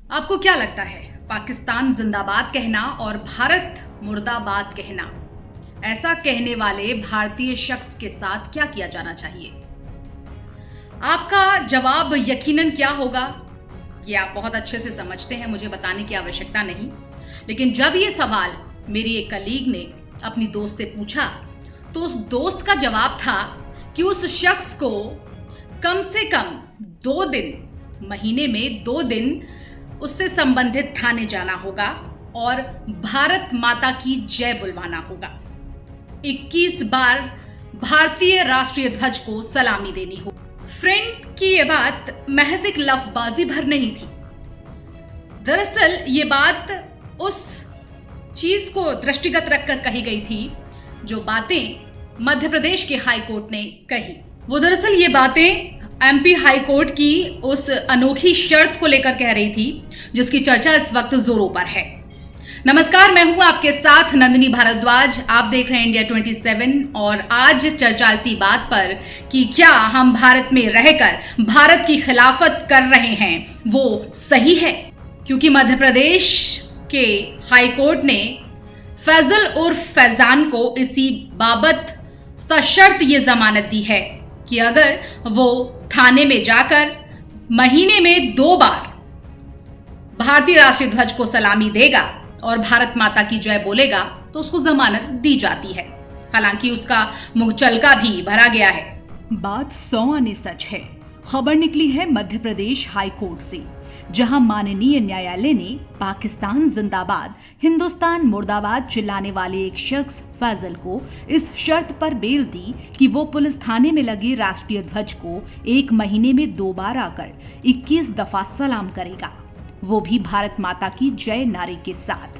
आपको क्या लगता है, पाकिस्तान जिंदाबाद कहना और भारत मुर्दाबाद कहना, ऐसा कहने वाले भारतीय शख्स के साथ क्या किया जाना चाहिए? आपका जवाब यकीनन क्या होगा ये आप बहुत अच्छे से समझते हैं, मुझे बताने की आवश्यकता नहीं। लेकिन जब ये सवाल मेरी एक कलीग ने अपनी दोस्त से पूछा तो उस दोस्त का जवाब था कि उस शख्स को कम से कम 2 दिन, महीने में 2 दिन उससे संबंधित थाने जाना होगा और भारत माता की जय बुलवाना होगा। 21 बार भारतीय राष्ट्रीय ध्वज को सलामी देनी हो। फ्रेंड की यह बात महज एक लफ्जबाजी भर नहीं थी। दरअसल ये बात उस चीज को दृष्टिगत रखकर कही गई थी जो बातें मध्य प्रदेश के हाई कोर्ट ने कही। वो दरअसल ये बातें एमपी हाई कोर्ट की उस अनोखी शर्त को लेकर कह रही थी जिसकी चर्चा इस वक्त जोरों पर है। नमस्कार, मैं हूं आपके साथ नंदिनी भारद्वाज। आप देख रहे हैं इंडिया 27 और आज चर्चा इसी बात पर कि क्या हम भारत में रहकर भारत की खिलाफत कर रहे हैं वो सही है, क्योंकि मध्य प्रदेश के हाई कोर्ट ने फैजल उर्फ फैजान को इसी बाबत सशर्त ये जमानत दी है कि अगर वो थाने में जाकर महीने में 2 बार भारतीय राष्ट्रीय ध्वज को सलामी देगा और भारत माता की जय बोलेगा तो उसको जमानत दी जाती है। हालांकि उसका मुंहचलका भी भरा गया है। बात 100 आने सच है। खबर निकली है मध्य प्रदेश हाई कोर्ट से, जहां माननीय न्यायालय ने पाकिस्तान जिंदाबाद हिंदुस्तान मुर्दाबाद चिल्लाने वाले एक शख्स फैजल को इस शर्त पर बेल दी कि वो पुलिस थाने में लगे राष्ट्रीय ध्वज को 1 महीने में 2 बार आकर 21 दफा सलाम करेगा, वो भी भारत माता की जय नारे के साथ।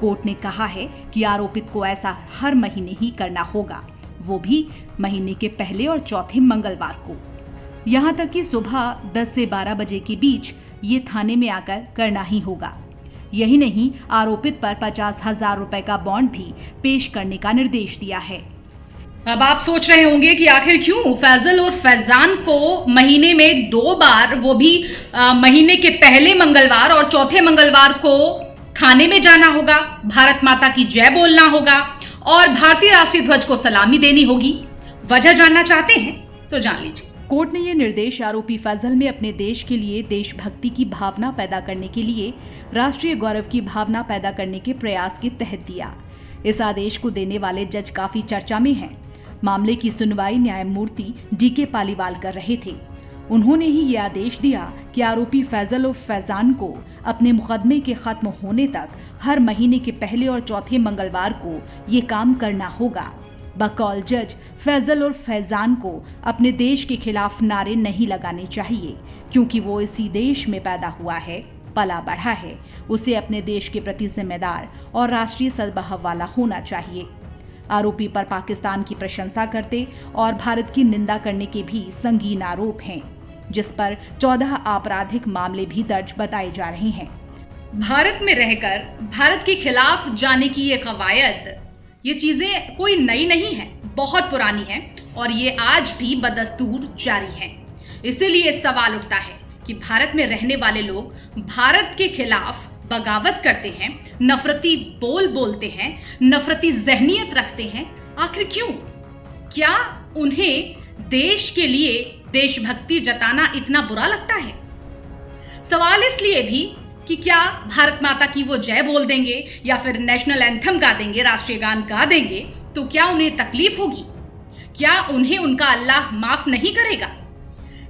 कोर्ट ने कहा है कि आरोपित को ऐसा हर महीने ही करना होगा, वो भी महीने के पहले और चौथे मंगलवार को। यहाँ तक कि सुबह 10 से 12 बजे के बीच ये थाने में आकर करना ही होगा। यही नहीं, आरोपित पर 50,000 रुपए का बॉन्ड भी पेश करने का निर्देश दिया है। अब आप सोच रहे होंगे कि आखिर क्यों फैजल और फैजान को महीने में 2 बार, वो भी महीने के पहले मंगलवार और चौथे मंगलवार को थाने में जाना होगा, भारत माता की जय बोलना होगा और भारतीय राष्ट्रीय ध्वज को सलामी देनी होगी। वजह जानना चाहते हैं तो जान लीजिए। कोर्ट ने ये निर्देश आरोपी फैजल में अपने देश के लिए देशभक्ति की भावना पैदा करने के लिए राष्ट्रीय गौरव की भावना पैदा करने के प्रयास के तहत दिया। इस आदेश को देने वाले जज काफी चर्चा में हैं। मामले की सुनवाई न्यायमूर्ति डीके पालीवाल कर रहे थे। उन्होंने ही ये आदेश दिया कि आरोपी फैजल और फैजान को अपने मुकदमे के खत्म होने तक हर महीने के पहले और चौथे मंगलवार को ये काम करना होगा। बकौल जज, फैजल और फैजान को अपने देश के खिलाफ नारे नहीं लगाने चाहिए, क्योंकि वो इसी देश में पैदा हुआ है, पला बढ़ा है। उसे अपने देश के प्रति जिम्मेदार और राष्ट्रीय सद्भाव वाला होना चाहिए। आरोपी पर पाकिस्तान की प्रशंसा करते और भारत की निंदा करने के भी संगीन आरोप हैं, जिस पर 14 आपराधिक मामले भी दर्ज बताए जा रहे हैं। भारत में रहकर भारत के खिलाफ जाने की ये कवायद, ये चीजें कोई नई नहीं है, बहुत पुरानी है और ये आज भी बदस्तूर जारी है। इसीलिए सवाल उठता है कि भारत में रहने वाले लोग भारत के खिलाफ बगावत करते हैं, नफरती बोल बोलते हैं, नफरती जहनियत रखते हैं। आखिर क्यों? क्या उन्हें देश के लिए देशभक्ति जताना इतना बुरा लगता है? सवाल इसलिए भी कि क्या भारत माता की वो जय बोल देंगे या फिर नेशनल एंथम गा देंगे, राष्ट्रीय गान गा देंगे तो क्या उन्हें तकलीफ होगी? क्या उन्हें उनका अल्लाह माफ नहीं करेगा?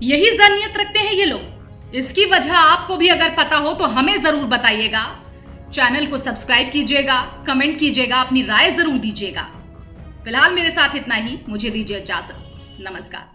यही जहनियत रखते हैं ये लोग। इसकी वजह आपको भी अगर पता हो तो हमें जरूर बताइएगा। चैनल को सब्सक्राइब कीजिएगा, कमेंट कीजिएगा, अपनी राय जरूर दीजिएगा। फिलहाल मेरे साथ इतना ही, मुझे दीजिए इजाजत। नमस्कार।